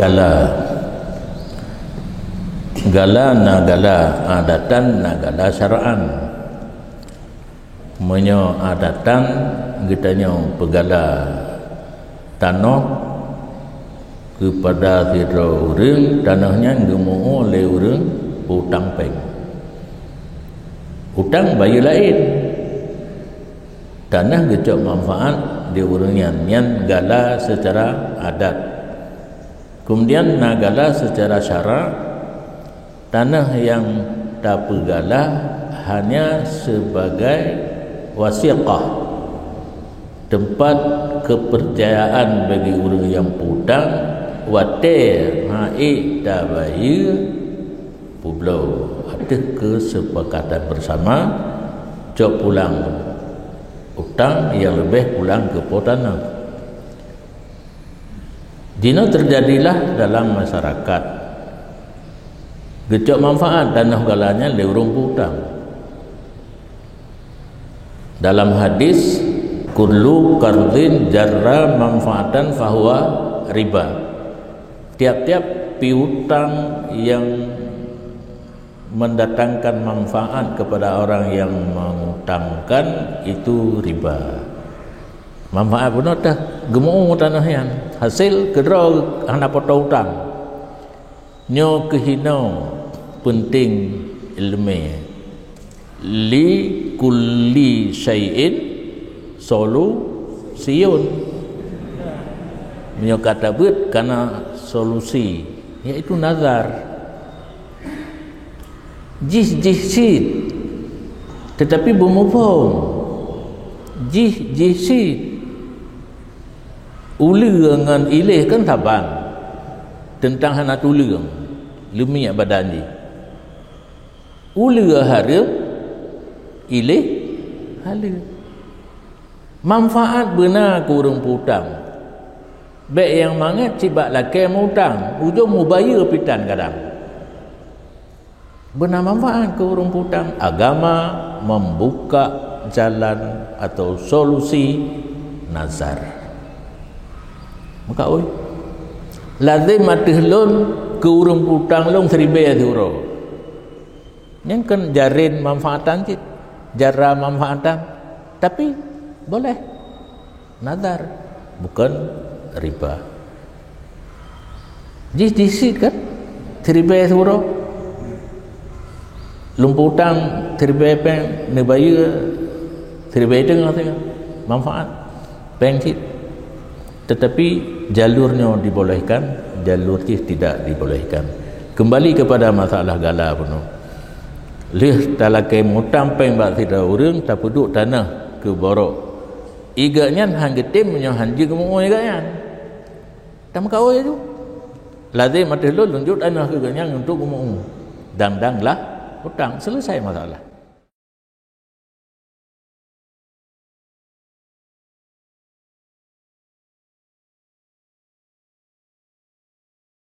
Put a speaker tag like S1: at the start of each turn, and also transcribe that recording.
S1: Gala. Gala na gala adatan na gala syara'an. Menyo adatan kitanya pegala tanah kepada tidak orang, tanahnya gemuk oleh orang hutang peng. Hutang bayi lain, tanah gecok manfaat di orang yang gala secara adat. Kemudian nagala secara syarak, tanah yang tak pegala hanya sebagai wasiqah, tempat kepercayaan bagi orang yang hutang, watir haid tabaya publo. Ada kesepakatan bersama cok pulang hutang yang lebih pulang ke tanah. Dina terjadilah dalam masyarakat gecok manfaat tanah galanya le urung hutang. Dalam hadis kullu qardin jarra manfaatan fahuwa riba. Tiap-tiap piutang yang mendatangkan manfaat kepada orang yang mengutangkan itu riba. Manfaat pun dah gemuk tanah yang hasil kedra hana potong hutang. Nyo kehino penting ilmu. Li kulli syai'in solusiun. Nyo kata bet karena solusi, yaitu nazar. Jih-jih-sid, tetapi bumupong. Jih-jih-sid, ulang dengan ilih kan tabang tentang hana tulang lemiak badan ni. Ulang harap ilih hala. Manfaat benar ke orang hutang. Baik yang mangat cibak laki hutang, ujung mu bayar pitan kadang. Benar manfaat ke orang hutang. Agama membuka jalan atau solusi nazar. Maka oi lazim matihlun ke urang hutang long seribe aduro. Yang kan jarin manfaatan cit, jara manfaatan, tapi boleh nazar, bukan riba. Jis kan seribe aduro. Lumpuh hutang seribe peng ne bayar seribe tengah manfaat peng cit. Tetapi jalurnya dibolehkan, jalur tidak dibolehkan. Kembali kepada masalah gala pun. Lih talakai mutang peng bak tidak orang tak duduk tanah ke borok. Iganya hang getim nya hanji kemu iganya. Tam kau itu. Lazim mati lu lunjuk tanah ke ganyang untuk kemu. Dang-dang lah hutang, selesai masalah.